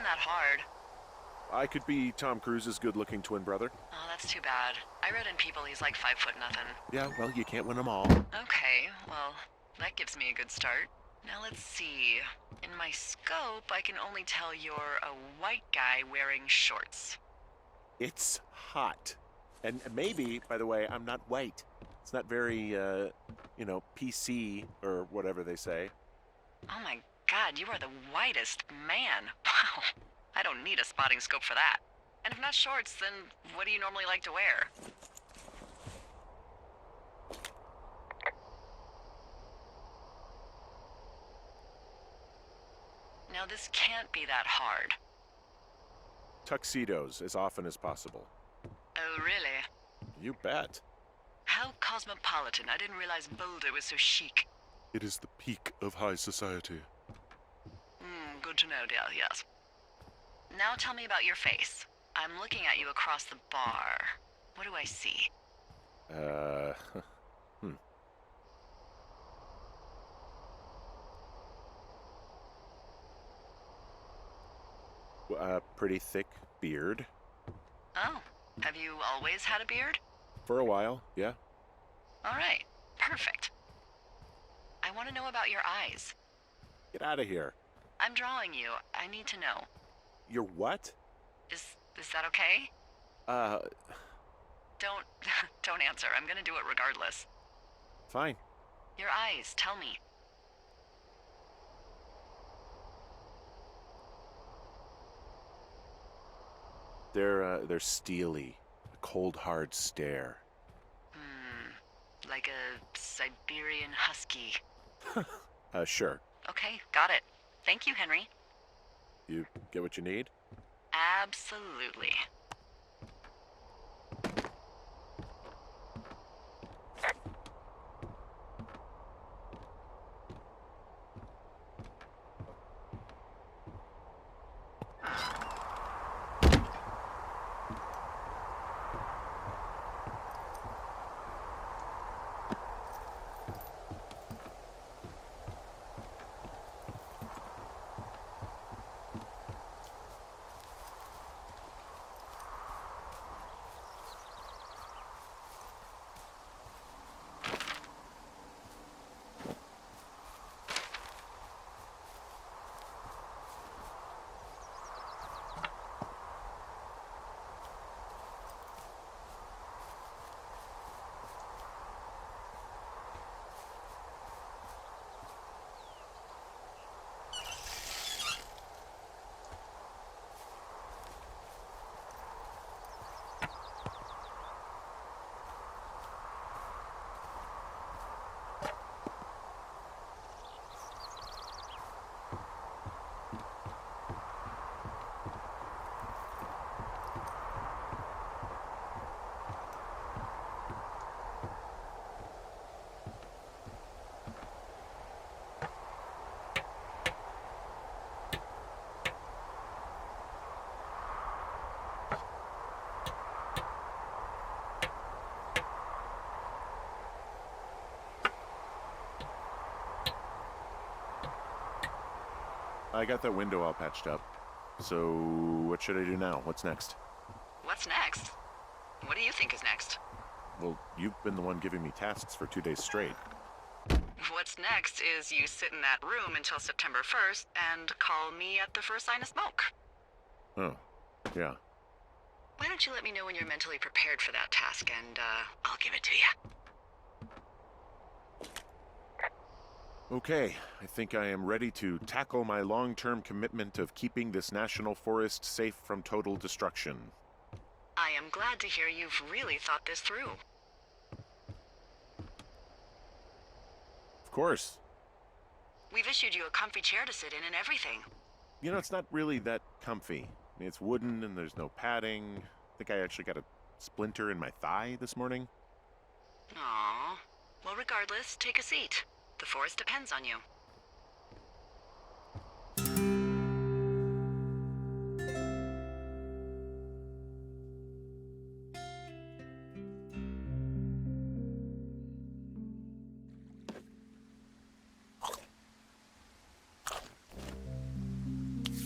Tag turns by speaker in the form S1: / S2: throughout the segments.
S1: that hard.
S2: I could be Tom Cruise's good-looking twin brother.
S1: Oh, that's too bad. I read in People he's like 5'0" nothing.
S2: Yeah, well, you can't win them all.
S1: Okay, well, that gives me a good start. Now let's see. In my scope, I can only tell you're a white guy wearing shorts.
S2: It's hot. And maybe, by the way, I'm not white. It's not very, PC or whatever they say.
S1: Oh my god, you are the whitest man. Wow. I don't need a spotting scope for that. And if not shorts, then what do you normally like to wear? Now this can't be that hard.
S2: Tuxedos as often as possible.
S1: Oh, really?
S2: You bet.
S1: How cosmopolitan. I didn't realize Boulder was so chic.
S2: It is the peak of high society.
S1: Good to know, dear, yes. Now tell me about your face. I'm looking at you across the bar. What do I see?
S2: Pretty thick beard.
S1: Oh, have you always had a beard?
S2: For a while, yeah.
S1: All right, perfect. I want to know about your eyes.
S2: Get out of here.
S1: I'm drawing you. I need to know.
S2: You're what?
S1: Is that okay? Don't don't answer. I'm gonna do it regardless.
S2: Fine.
S1: Your eyes, tell me.
S2: They're steely. A cold, hard stare.
S1: Like a Siberian husky.
S2: Sure.
S1: Okay, got it. Thank you, Henry.
S2: You get what you need?
S1: Absolutely.
S2: I got that window all patched up. So, what should I do now? What's next?
S1: What's next? What do you think is next?
S2: Well, you've been the one giving me tasks for 2 days straight.
S1: What's next is you sit in that room until September 1st and call me at the first sign of smoke.
S2: Oh, yeah.
S1: Why don't you let me know when you're mentally prepared for that task and, I'll give it to you.
S2: Okay, I think I am ready to tackle my long-term commitment of keeping this national forest safe from total destruction.
S1: I am glad to hear you've really thought this through.
S2: Of course.
S1: We've issued you a comfy chair to sit in and everything.
S2: You know, it's not really that comfy. I mean, it's wooden and there's no padding. I think I actually got a splinter in my thigh this morning.
S1: Aww. Well, regardless, take a seat. The forest depends on you.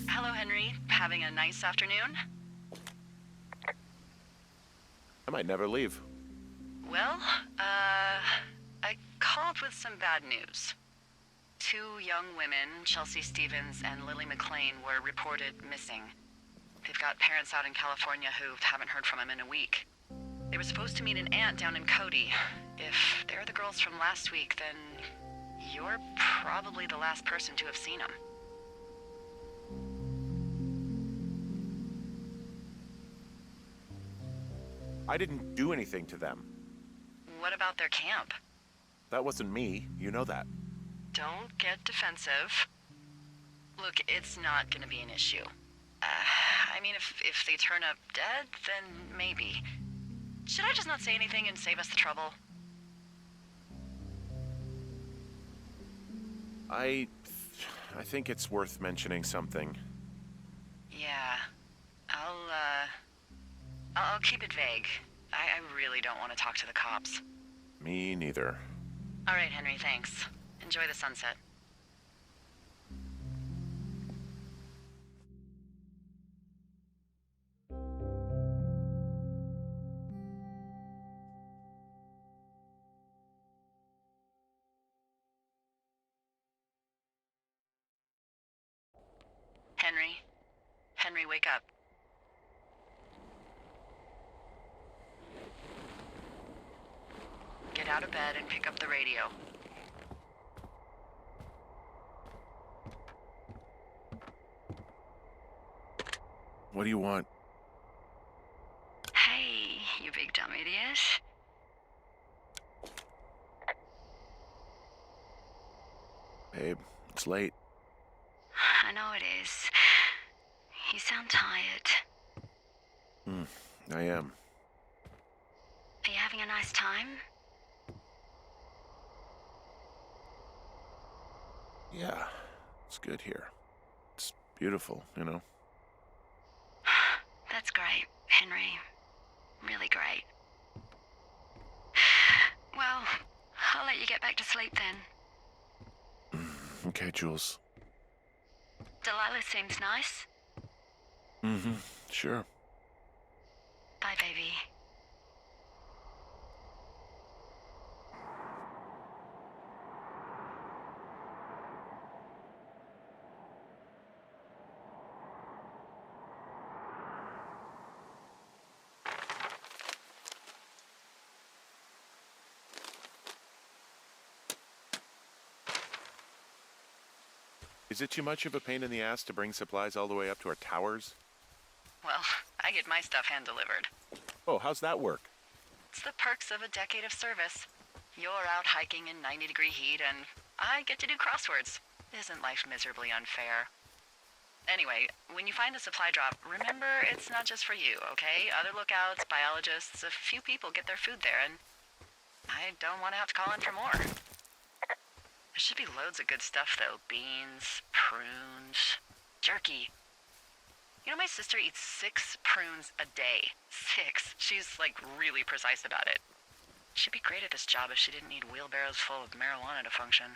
S1: Hello, Henry. having a nice afternoon?
S2: I might never leave.
S1: Well, I called with some bad news. 2 young women, Chelsea Stevens and Lily McLean, were reported missing. They've got parents out in California who haven't heard from them in a week. They were supposed to meet an aunt down in Cody. If they're the girls from last week, then you're probably the last person to have seen them.
S2: I didn't do anything to them.
S1: What about their camp?
S2: That wasn't me. You know that.
S1: Don't get defensive. Look, it's not gonna be an issue. I mean, if they turn up dead, then maybe. Should I just not say anything and save us the trouble?
S2: I think it's worth mentioning something.
S1: Yeah. I'll keep it vague. I really don't want to talk to the cops.
S2: Me neither.
S1: All right, Henry, thanks. Enjoy the sunset. Henry? Henry, wake up. Get out of bed and pick up the radio.
S2: What do you want?
S1: Hey, you big dumb idiot.
S2: Babe, it's late.
S1: I know it is. You sound tired.
S2: I am.
S1: Are you having a nice time?
S2: Yeah, it's good here. It's beautiful, you know?
S1: That's great, Henry. Really great. Well, I'll let you get back to sleep then.
S2: Okay, Jules.
S1: Delilah seems nice.
S2: Sure.
S1: Bye, baby.
S2: Is it too much of a pain in the ass to bring supplies all the way up to our towers?
S1: Well, I get my stuff hand-delivered.
S2: Oh, how's that work?
S1: It's the perks of a decade of service. You're out hiking in 90-degree heat, and I get to do crosswords. Isn't life miserably unfair? Anyway, when you find a supply drop, remember it's not just for you, okay? Other lookouts, biologists, a few people get their food there, and I don't want to have to call in for more. There should be loads of good stuff, though. Beans, prunes, jerky. You know, my sister eats 6 prunes a day. 6. She's, like, really precise about it. She'd be great at this job if she didn't need wheelbarrows full of marijuana to function.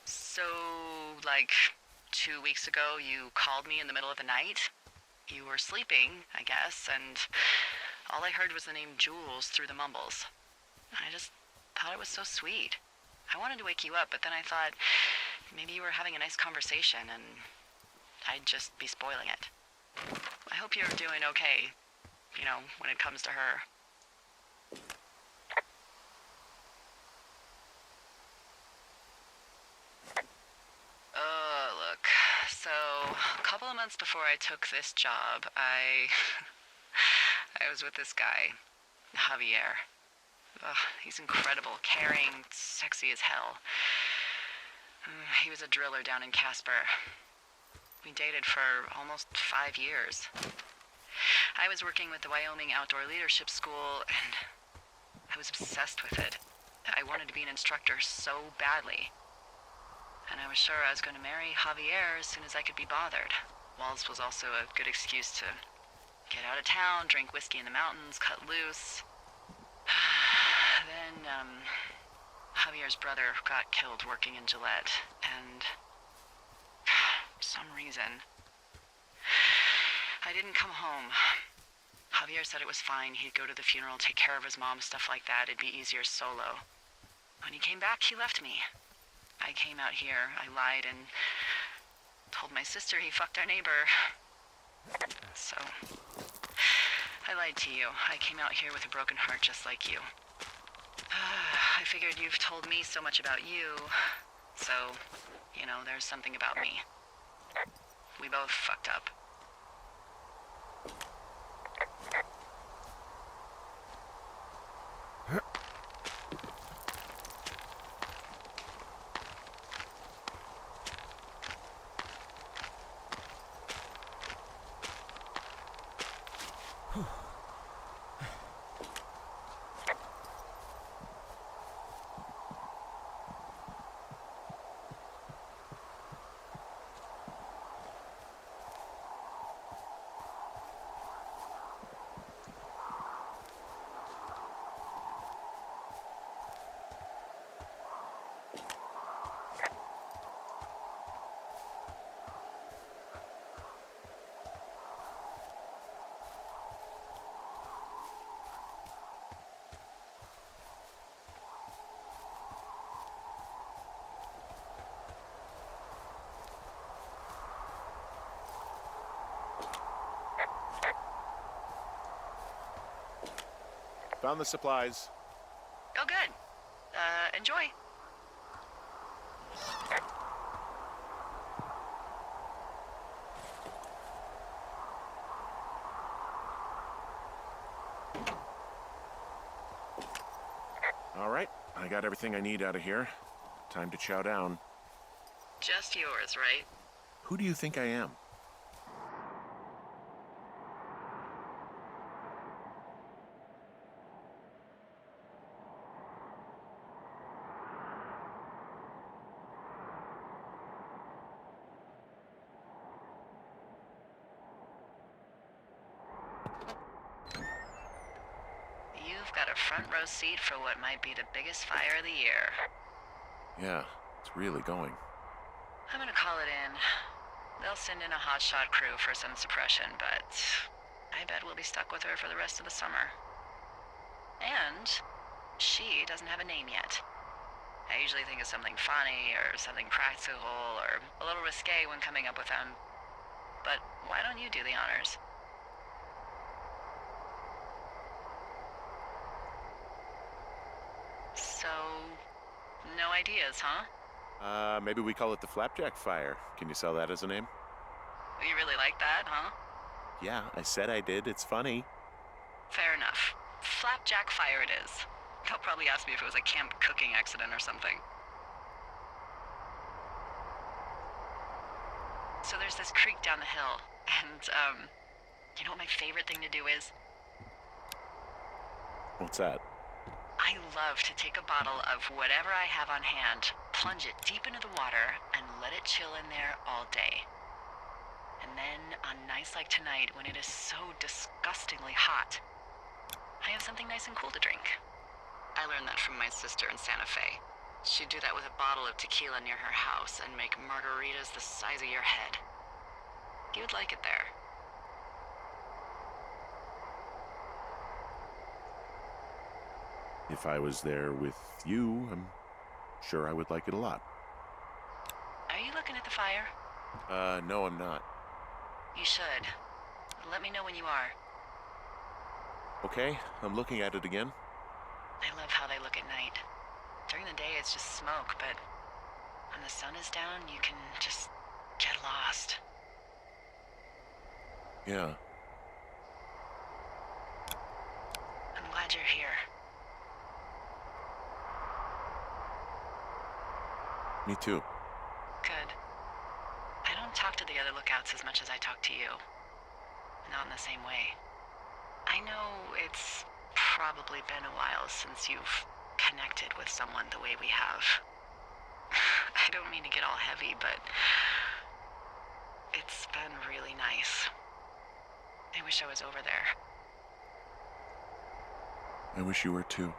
S1: So, like, 2 weeks ago, you called me in the middle of the night? You were sleeping, I guess, and all I heard was the name Jules through the mumbles. I just thought it was so sweet. I wanted to wake you up, but then I thought maybe you were having a nice conversation and I'd just be spoiling it. I hope you're doing okay, you know, when it comes to her. Look, so a couple of months before I took this job, I was with this guy, Javier. Ugh, he's incredible, caring, sexy as hell. He was a driller down in Casper. We dated for almost 5 years. I was working with the Wyoming Outdoor Leadership School, and I was obsessed with it. I wanted to be an instructor so badly. And I was sure I was going to marry Javier as soon as I could be bothered. Walls was also a good excuse to get out of town, drink whiskey in the mountains, cut loose. Then, Javier's brother got killed working in Gillette, and for some reason, I didn't come home. Javier said it was fine. He'd go to the funeral, take care of his mom, stuff like that. It'd be easier solo. When he came back, he left me. I came out here. I lied and told my sister he fucked our neighbor. So, I lied to you. I came out here with a broken heart just like you. I figured you've told me so much about you, so, you know, there's something about me. We both fucked up.
S2: Found the supplies.
S1: Oh, good. Enjoy.
S2: All right, I got everything I need out of here. Time to chow down.
S1: Just yours, right?
S2: Who do you think I am?
S1: You've got a front row seat for what might be the biggest fire of the year.
S2: Yeah, it's really going.
S1: I'm gonna call it in. They'll send in a hotshot crew for some suppression, but I bet we'll be stuck with her for the rest of the summer. And she doesn't have a name yet. I usually think of something funny or something practical or a little risque when coming up with them. But why don't you do the honors? So, no ideas, huh?
S2: Maybe we call it the Flapjack Fire. Can you sell that as a name?
S1: You really like that, huh?
S2: Yeah, I said I did. It's funny.
S1: Fair enough. Flapjack Fire it is. They'll probably ask me if it was a camp cooking accident or something. So there's this creek down the hill, and, you know what my favorite thing to do is?
S2: What's that?
S1: I love to take a bottle of whatever I have on hand, plunge it deep into the water, and let it chill in there all day. And then, on nights like tonight, when it is so disgustingly hot, I have something nice and cool to drink. I learned that from my sister in Santa Fe. She'd do that with a bottle of tequila near her house and make margaritas the size of your head. You'd like it there.
S2: If I was there with you, I'm sure I would like it a lot.
S1: Are you looking at the fire?
S2: No, I'm not.
S1: You should. Let me know when you are.
S2: Okay, I'm looking at it again.
S1: I love how they look at night. During the day, it's just smoke, but when the sun is down, you can just get lost.
S2: Yeah.
S1: I'm glad you're here.
S2: Me too.
S1: Good. I don't talk to the other lookouts as much as I talk to you. Not in the same way. I know it's probably been a while since you've connected with someone the way we have. I don't mean to get all heavy, but it's been really nice. I wish I was over there.
S2: I wish you were too.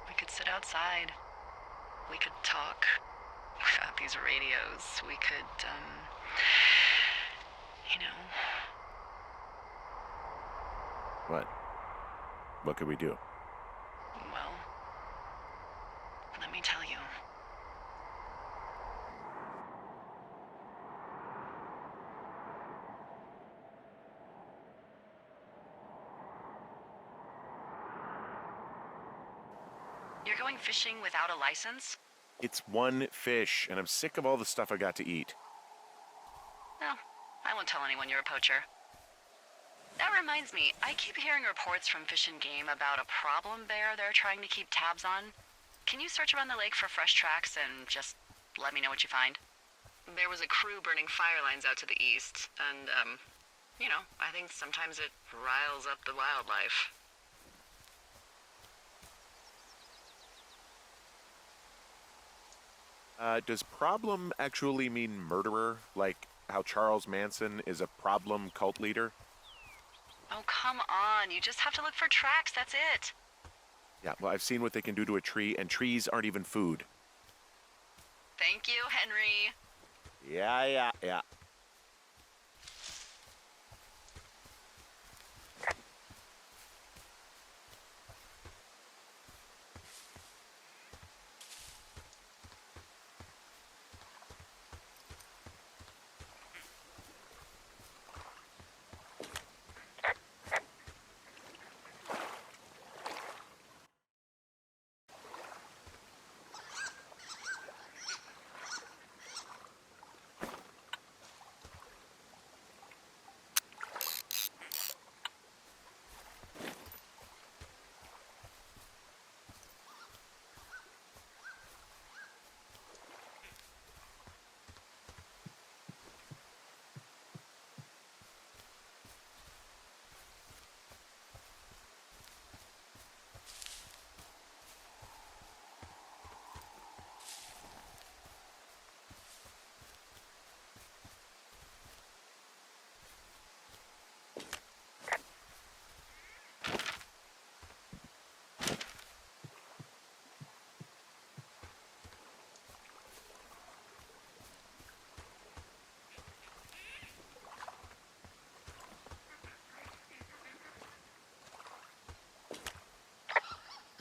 S1: We could sit outside outside. We could talk. We've got these radios. We could, you know.
S2: What? What could we do?
S1: Well, let me tell you. You're going fishing without a license?
S2: It's one fish, and I'm sick of all the stuff I got to eat.
S1: Well, I won't tell anyone you're a poacher. That reminds me, I keep hearing reports from Fish and Game about a problem bear they're trying to keep tabs on. Can you search around the lake for fresh tracks and just let me know what you find? There was a crew burning fire lines out to the east, and, I think sometimes it riles up the wildlife.
S2: Does problem actually mean murderer? Like how Charles Manson is a problem cult leader?
S1: Oh, come on. You just have to look for tracks, that's it.
S2: Yeah, well, I've seen what they can do to a tree, and trees aren't even food.
S1: Thank you, Henry.
S2: Yeah.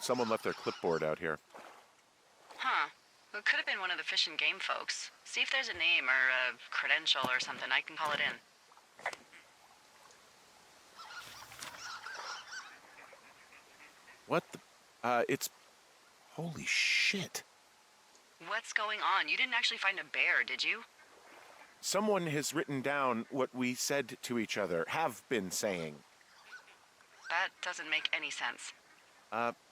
S2: Someone left their clipboard out here.
S1: Huh. It could have been one of the Fish and Game folks. See if there's a name or a credential or something. I can call it in.
S2: What the? It's... Holy shit.
S1: What's going on? You didn't actually find a bear, did you?
S2: Someone has written down what we said to each other, have been saying.
S1: That doesn't make any sense.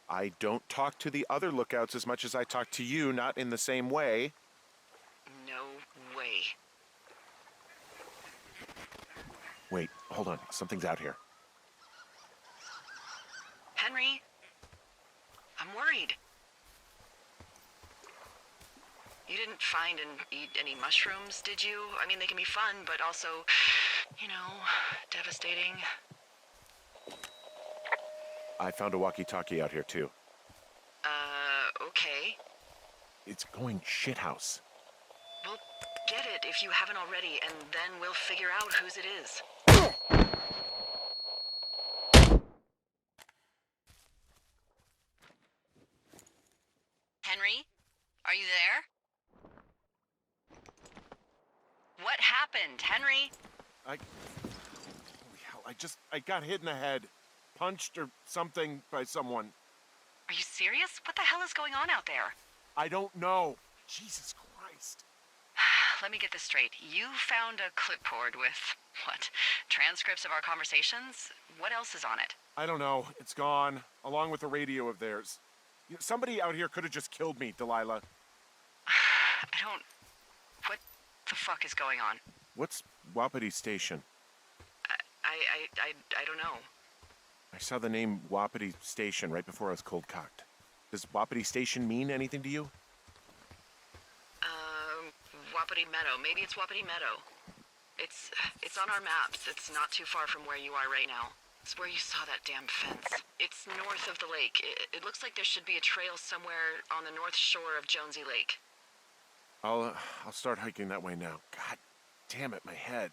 S2: I don't talk to the other lookouts as much as I talk to you, not in the same way.
S1: No way.
S2: Wait, hold on. Something's out here.
S1: Henry? I'm worried. You didn't find and eat any mushrooms, did you? I mean, they can be fun, but also, devastating.
S2: I found a walkie-talkie out here, too.
S1: Okay.
S2: It's going shithouse.
S1: Well, get it if you haven't already, and then we'll figure out whose it is. Henry? Are you there? What happened, Henry?
S2: Holy hell, I got hit in the head. Punched or something by someone.
S1: Are you serious? What the hell is going on out there?
S2: I don't know. Jesus Christ.
S1: Let me get this straight. You found a clipboard with, what, transcripts of our conversations? What else is on it?
S2: I don't know. It's gone, along with the radio of theirs. Somebody out here could have just killed me, Delilah.
S1: What the fuck is going on?
S2: What's Wapiti Station?
S1: I don't know.
S2: I saw the name Wapiti Station right before I was cold-cocked. Does Wapiti Station mean anything to you?
S1: Wapiti Meadow. Maybe it's Wapiti Meadow. It's on our maps. It's not too far from where you are right now. It's where you saw that damn fence. It's north of the lake. It looks like there should be a trail somewhere on the north shore of Jonesy Lake.
S2: I'll start hiking that way now. God damn it, my head.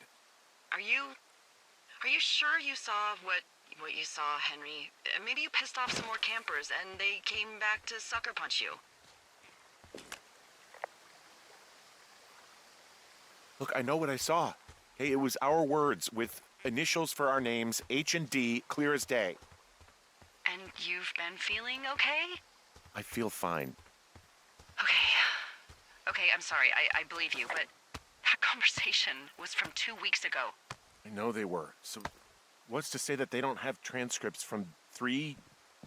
S1: Are you sure you saw what you saw, Henry? Maybe you pissed off some more campers and they came back to sucker punch you.
S2: Look, I know what I saw. Hey, it was our words with initials for our names, H and D, clear as day.
S1: And you've been feeling okay?
S2: I feel fine.
S1: Okay, I'm sorry, I believe you, but that conversation was from 2 weeks ago.
S2: I know they were. So what's to say that they don't have transcripts from 3,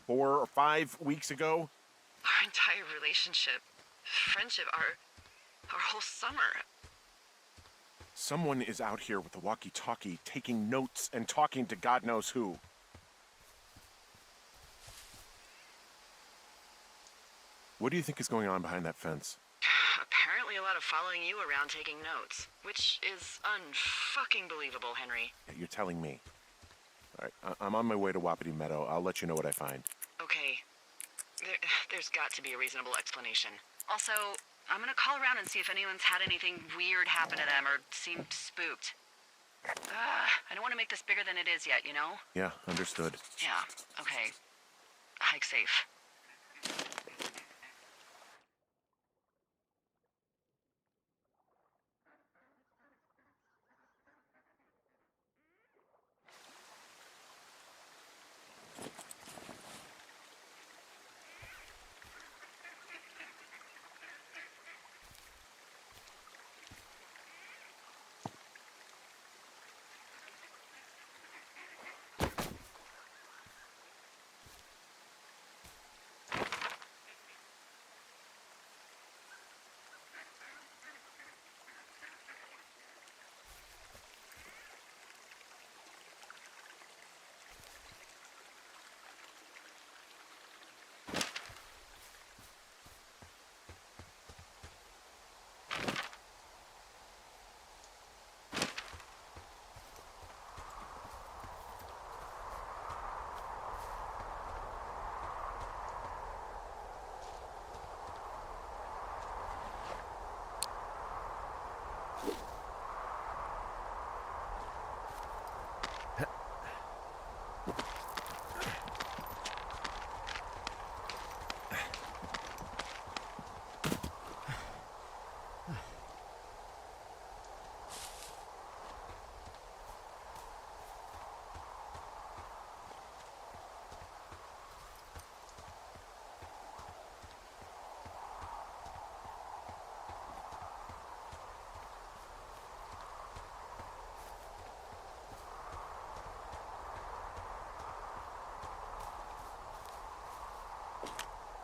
S2: 4, or 5 weeks ago?
S1: Our entire relationship, friendship, our whole summer.
S2: Someone is out here with a walkie-talkie taking notes and talking to God knows who. What do you think is going on behind that fence?
S1: Apparently a lot of following you around taking notes, which is unfucking believable, Henry.
S2: Yeah, you're telling me. All right, I'm on my way to Wapiti Meadow. I'll let you know what I find.
S1: Okay. There's got to be a reasonable explanation. Also, I'm gonna call around and see if anyone's had anything weird happen to them or seemed spooked. I don't want to make this bigger than it is yet, you know?
S2: Yeah, understood.
S1: Yeah, okay. Hike safe.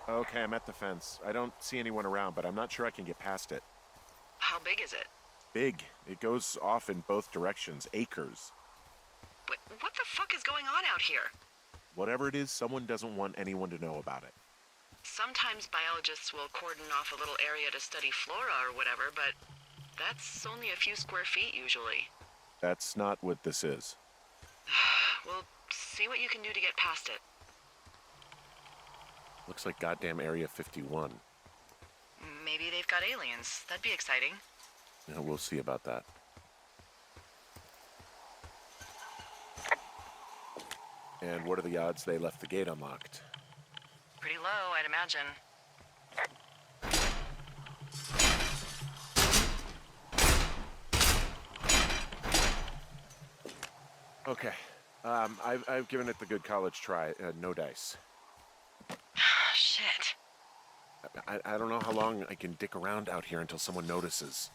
S2: Okay, I'm at the fence. I don't see anyone around, but I'm not sure I can get past it.
S1: How big is it?
S2: Big. It goes off in both directions. Acres.
S1: What the fuck is going on out here?
S2: Whatever it is, someone doesn't want anyone to know about it.
S1: Sometimes biologists will cordon off a little area to study flora or whatever, but that's only a few square feet usually.
S2: That's not what this is.
S1: Well, see what you can do to get past it.
S2: Looks like goddamn Area 51.
S1: Maybe they've got aliens. That'd be exciting.
S2: Yeah, we'll see about that. And what are the odds they left the gate unlocked?
S1: Pretty low, I'd imagine.
S2: Okay. I've given it the good college try. No dice.
S1: Shit.
S2: I don't know how long I can dick around out here until someone notices.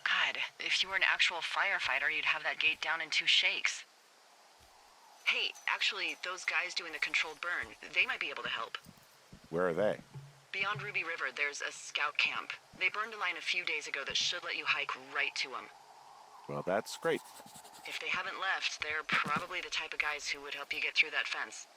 S1: God, if you were an actual firefighter, you'd have that gate down in 2 shakes. Hey, actually, those guys doing the controlled burn, they might be able to help.
S2: Where are they?
S1: Beyond Ruby River, there's a scout camp. They burned a line a few days ago that should let you hike right to them.
S2: Well, that's great.
S1: If they haven't left, they're probably the type of guys who would help you get through that fence.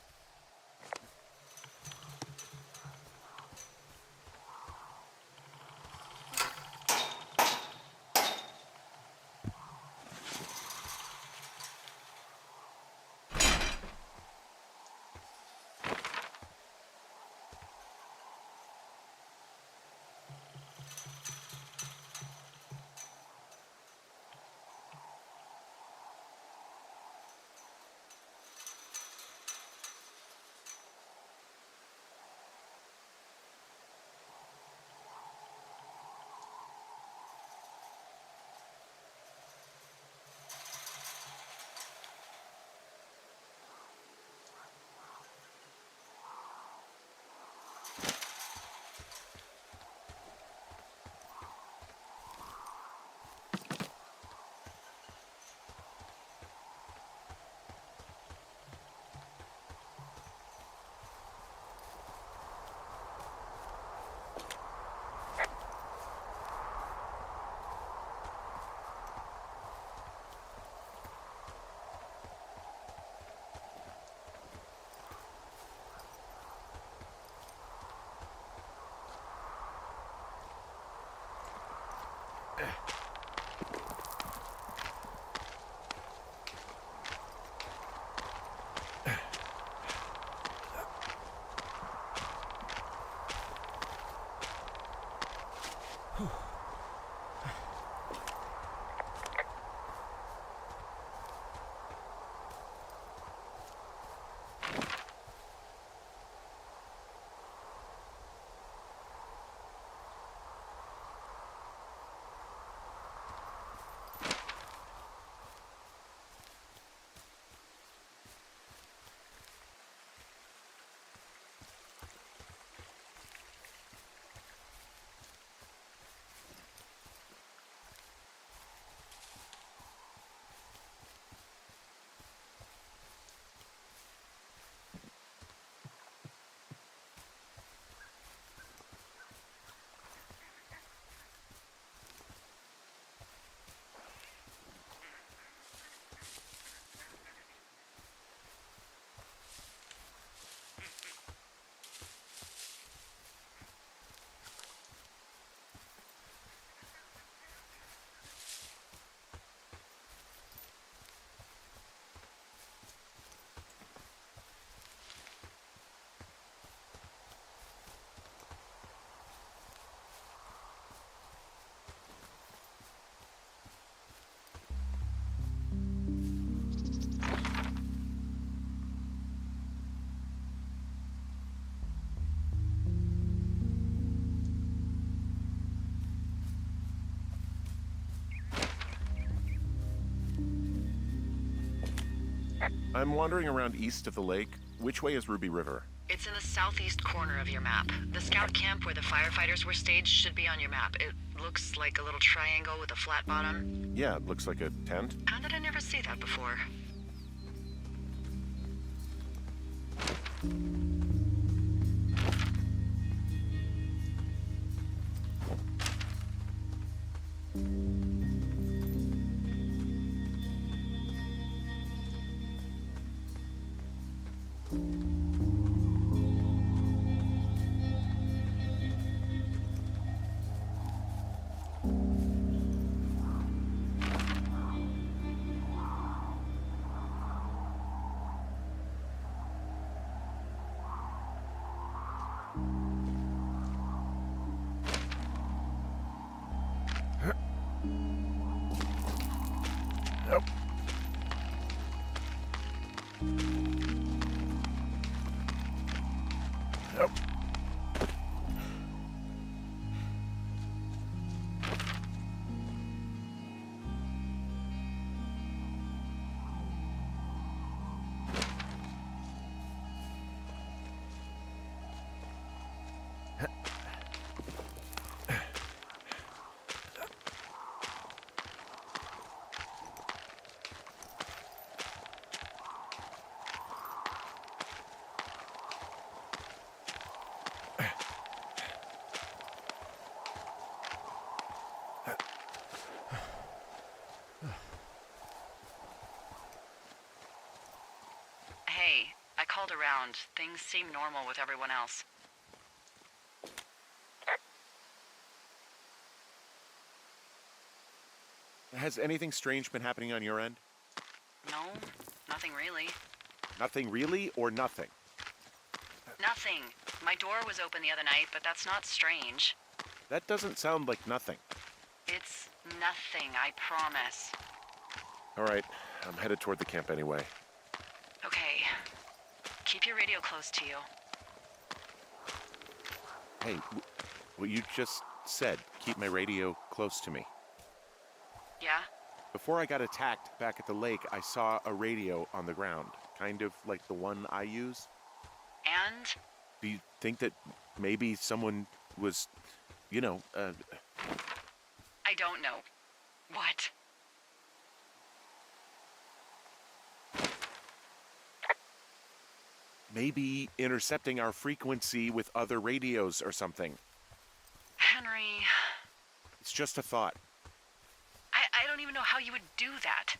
S2: I'm wandering around east of the lake. Which way is Ruby River?
S1: It's in the southeast corner of your map. The scout camp where the firefighters were staged should be on your map. It looks like a little triangle with a flat bottom.
S2: Yeah, it looks like a tent.
S1: How did I never see that before?
S2: Nope. Nope.
S1: Hey, I called around. Things seem normal with everyone else.
S2: Has anything strange been happening on your end?
S1: No, nothing really.
S2: Nothing really, or nothing?
S1: Nothing. My door was open the other night, but that's not strange.
S2: That doesn't sound like nothing.
S1: It's nothing, I promise.
S2: All right, I'm headed toward the camp anyway.
S1: Okay. Keep your radio close to you.
S2: Hey, what you just said, keep my radio close to me.
S1: Yeah?
S2: Before I got attacked back at the lake, I saw a radio on the ground, kind of like the one I use.
S1: And?
S2: Do you think that maybe someone was,
S1: I don't know. What?
S2: maybe intercepting our frequency with other radios or something?
S1: Henry...
S2: It's just a thought.
S1: I don't even know how you would do that.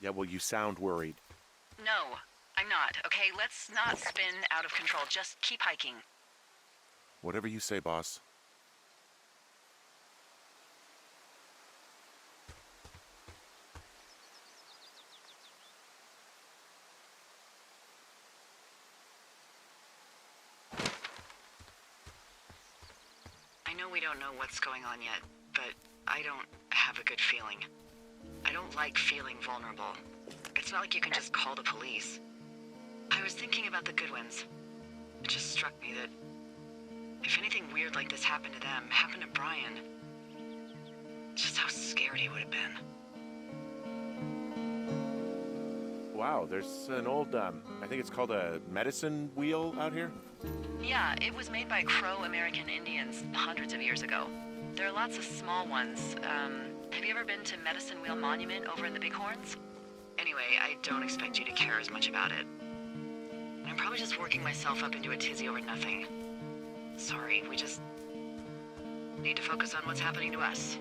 S2: Yeah, well, you sound worried.
S1: No, I'm not. Okay, let's not spin out of control. Just keep hiking.
S2: Whatever you say, boss.
S1: know we don't know what's going on yet, but I don't have a good feeling. I don't like feeling vulnerable. It's not like you can just call the police. I was thinking about the Goodwins. It just struck me that if anything weird like this happened to them, happened to Brian, just how scared he would have been.
S2: Wow, there's an old, I think it's called a medicine wheel out here.
S1: Yeah, it was made by Crow American Indians hundreds of years ago. There are lots of small ones. Have you ever been to Medicine Wheel Monument over in the Bighorns? Anyway, I don't expect you to care as much about it. I'm probably just working myself up into a tizzy over nothing. Sorry, we just need to focus on what's happening to us.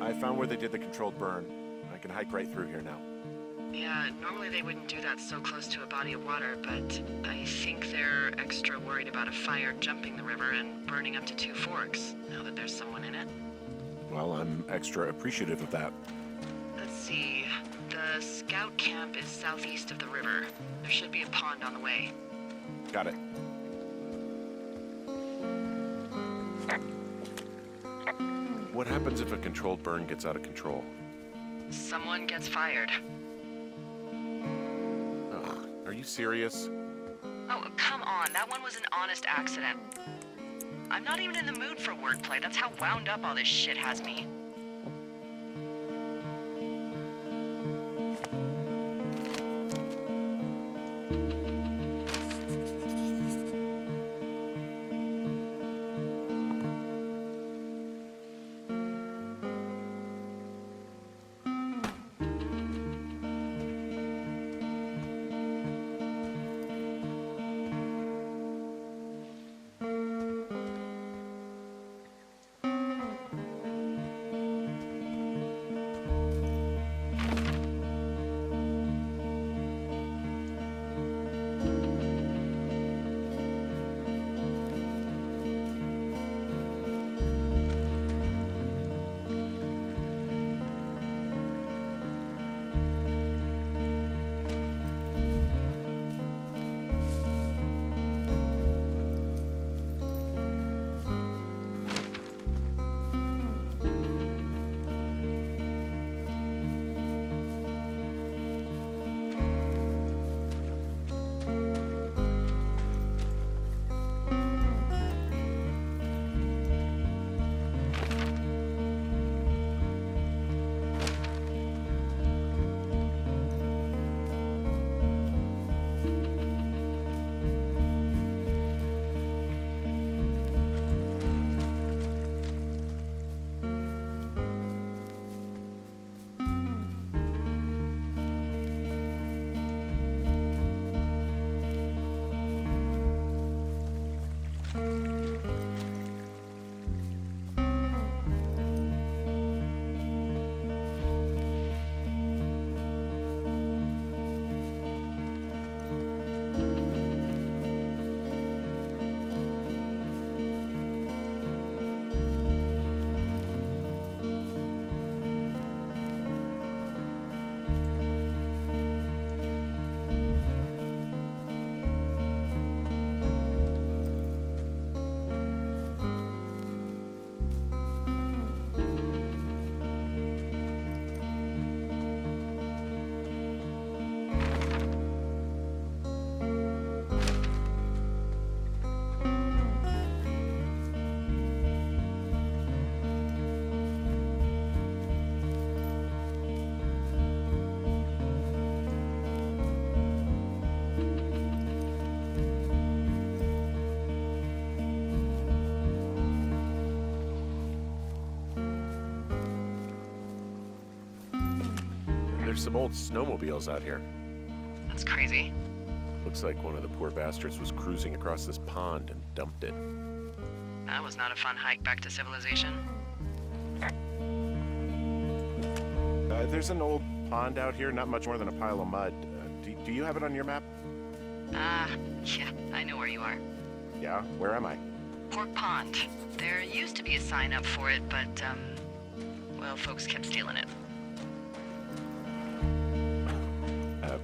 S2: I found where they did the controlled burn. I can hike right through here now.
S1: Yeah, normally they wouldn't do that so close to a body of water, but I think they're extra worried about a fire jumping the river and burning up to 2 forks, now that there's someone in it.
S2: Well, I'm extra appreciative of that.
S1: Let's see. The scout camp is southeast of the river. There should be a pond on the way.
S2: Got it. What happens if a controlled burn gets out of control?
S1: Someone gets fired.
S2: Oh, are you serious?
S1: Oh, come on. That one was an honest accident. I'm not even in the mood for wordplay. That's how wound up all this shit has me.
S2: There's some old snowmobiles out here.
S1: That's crazy.
S2: Looks like one of the poor bastards was cruising across this pond and dumped it.
S1: That was not a fun hike back to civilization.
S2: There's an old pond out here, not much more than a pile of mud. Do you have it on your map?
S1: Yeah, I know where you are.
S2: Yeah? Where am I?
S1: Pork Pond. There used to be a sign up for it, but, well, folks kept stealing it.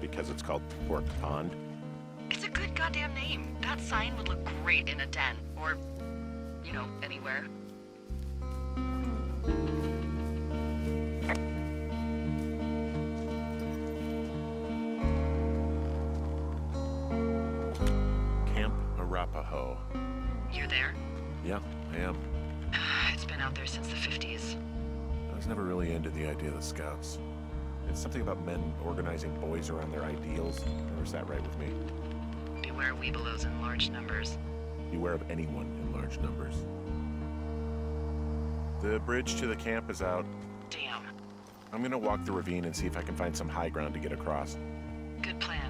S2: Because it's called Pork Pond?
S1: It's a good goddamn name. That sign would look great in a den, or, you know, anywhere.
S2: Camp Arapaho.
S1: You're there?
S2: Yeah, I am.
S1: It's been out there since the 50s.
S2: I was never really into the idea of the Scouts. It's something about men organizing boys around their ideals. Never sat right with me.
S1: Beware weebelows in large numbers.
S2: Beware of anyone in large numbers. The bridge to the camp is out.
S1: Damn.
S2: I'm gonna walk the ravine and see if I can find some high ground to get across.
S1: Good plan.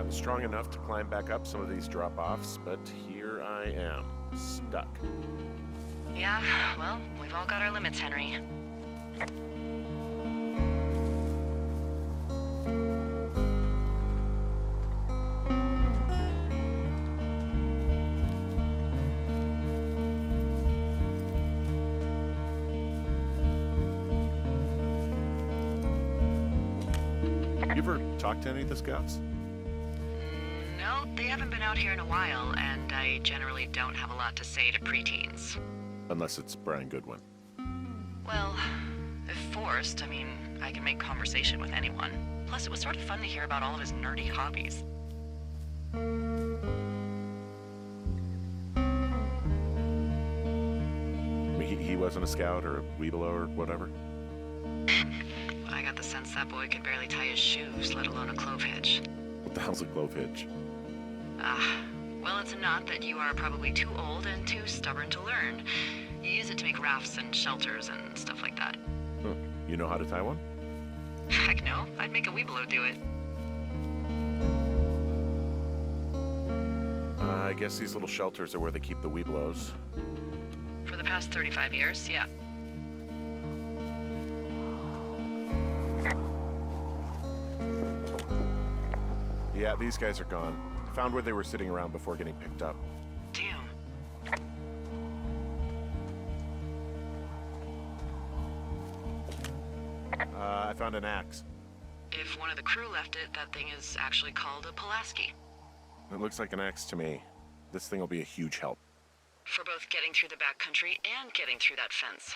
S2: Strong enough to climb back up some of these drop-offs, but here I am, stuck.
S1: Yeah, well, we've all got our limits, Henry.
S2: You ever talked to any of the Scouts?
S1: No, they haven't been out here in a while, and I generally don't have a lot to say to preteens.
S2: Unless it's Brian Goodwin.
S1: Well, if forced, I mean, I can make conversation with anyone. Plus, it was sort of fun to hear about all of his nerdy hobbies.
S2: I mean, he wasn't a Scout or a Weebelo or whatever?
S1: I got the sense that boy could barely tie his shoes, let alone a clove hitch.
S2: What the hell's a clove hitch?
S1: Well, it's a knot that you are probably too old and too stubborn to learn. You use it to make rafts and shelters and stuff like that.
S2: Huh. You know how to tie one?
S1: Heck no, I'd make a weebelo do it.
S2: I guess these little shelters are where they keep the Weebelos.
S1: For the past 35 years, yeah.
S2: Yeah, these guys are gone. Found where they were sitting around before getting picked up.
S1: Damn.
S2: I found an axe.
S1: If one of the crew left it, that thing is actually called a Pulaski.
S2: It looks like an axe to me. This thing will be a huge help.
S1: For both getting through the backcountry and getting through that fence.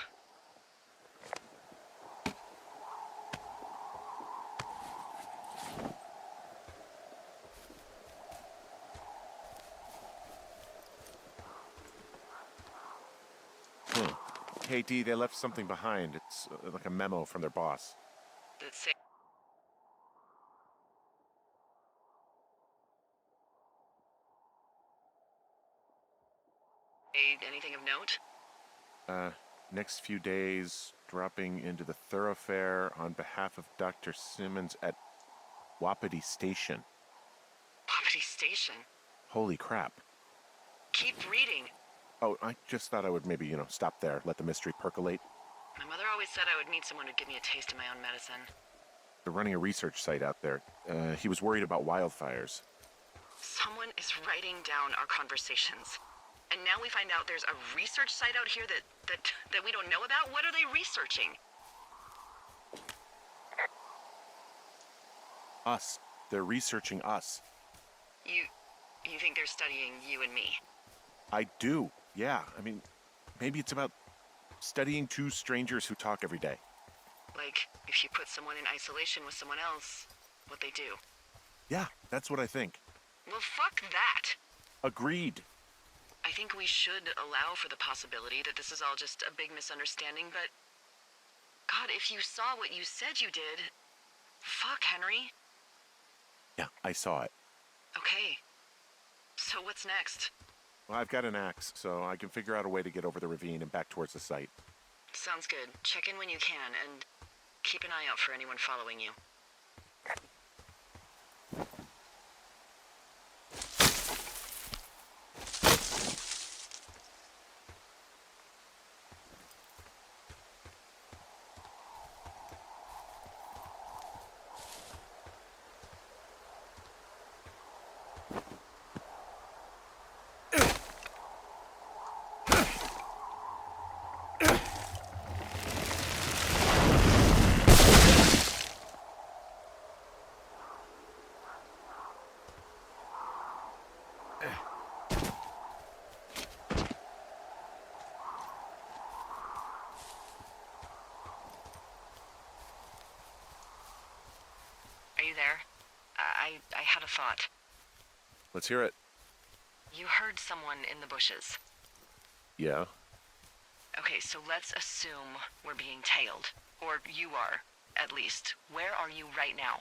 S2: Hey, Dee, they left something behind. It's like a memo from their boss.
S1: Did it say anything of note?
S2: Next few days, dropping into the thoroughfare on behalf of Dr. Simmons at Wapiti Station.
S1: Wapiti Station?
S2: Holy crap.
S1: Keep reading.
S2: Oh, I just thought I would maybe, stop there, let the mystery percolate.
S1: My mother always said I would meet someone who'd give me a taste of my own medicine.
S2: They're running a research site out there. He was worried about wildfires.
S1: Someone is writing down our conversations. And now we find out there's a research site out here that we don't know about? What are they researching?
S2: Us. They're researching us.
S1: You think they're studying you and me?
S2: I do, yeah. I mean, maybe it's about studying two strangers who talk every day.
S1: Like, if you put someone in isolation with someone else, what they do.
S2: Yeah, that's what I think.
S1: Well, fuck that.
S2: Agreed.
S1: I think we should allow for the possibility that this is all just a big misunderstanding, but... God, if you saw what you said you did... Fuck, Henry.
S2: Yeah, I saw it.
S1: Okay. So what's next?
S2: Well, I've got an axe, so I can figure out a way to get over the ravine and back towards the site.
S1: Sounds good. Check in when you can, and keep an eye out for anyone following you. Are you there? I had a thought.
S2: Let's hear it.
S1: You heard someone in the bushes.
S2: Yeah?
S1: Okay, so let's assume we're being tailed. Or you are, at least. Where are you right now?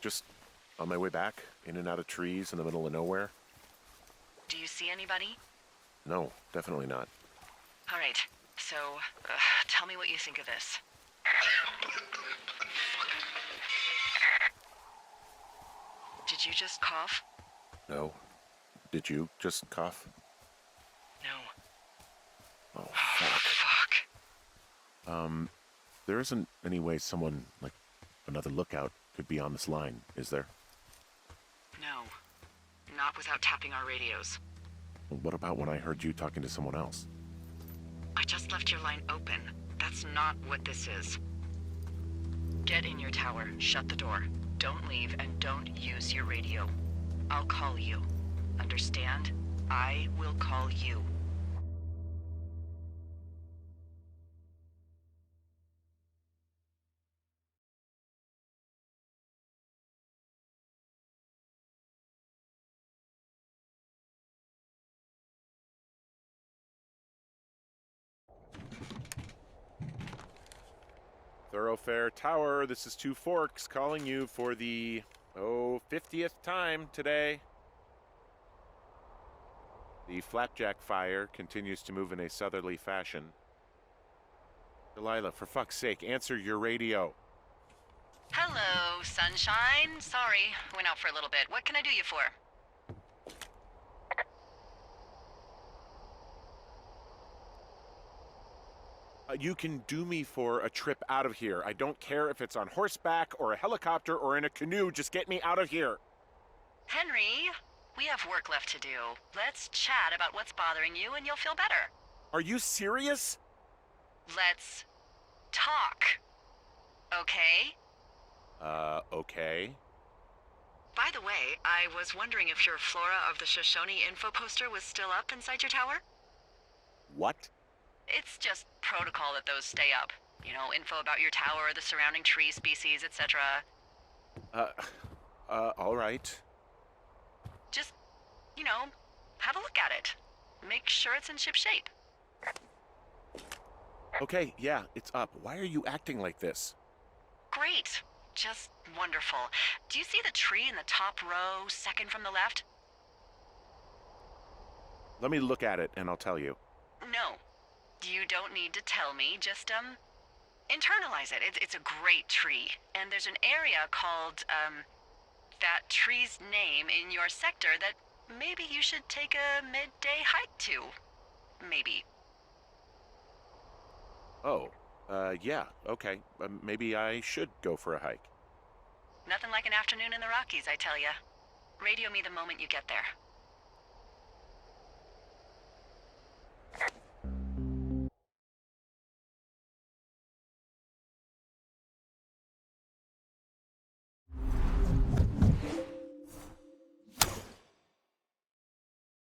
S2: Just on my way back, in and out of trees in the middle of nowhere.
S1: Do you see anybody?
S2: No, definitely not.
S1: All right, so tell me what you think of this. Did you just cough?
S2: No. Did you just cough?
S1: No.
S2: Oh, fuck.
S1: Fuck.
S2: There isn't any way someone, like another lookout, could be on this line, is there?
S1: No. Not without tapping our radios.
S2: Well, what about when I heard you talking to someone else?
S1: I just left your line open. That's not what this is. Get in your tower, shut the door. Don't leave, and don't use your radio. I'll call you. Understand? I will call you.
S2: Thoroughfare Tower, this is Two Forks calling you for the, 50th time today. The flapjack fire continues to move in a southerly fashion. Delilah, for fuck's sake, answer your radio.
S1: Hello, sunshine. Sorry, went out for a little bit. What can I do you for?
S2: You can do me for a trip out of here. I don't care if it's on horseback or a helicopter or in a canoe. Just get me out of here.
S1: Henry, we have work left to do. Let's chat about what's bothering you and you'll feel better.
S2: Are you serious?
S1: Let's talk. Okay?
S2: Okay.
S1: By the way, I was wondering if your Flora of the Shoshone info poster was still up inside your tower?
S2: What?
S1: It's just protocol that those stay up. You know, info about your tower, the surrounding tree species, etc.
S2: All right.
S1: Just, you know, have a look at it. Make sure it's in ship shape.
S2: Okay, yeah, it's up. Why are you acting like this?
S1: Great. Just wonderful. Do you see the tree in the top row, second from the left?
S2: Let me look at it and I'll tell you.
S1: No. You don't need to tell me. Just, internalize it. It's a great tree. And there's an area called, that tree's name in your sector that maybe you should take a midday hike to. Maybe.
S2: Oh, yeah, okay. Maybe I should go for a hike.
S1: Nothing like an afternoon in the Rockies, I tell ya. Radio me the moment you get there.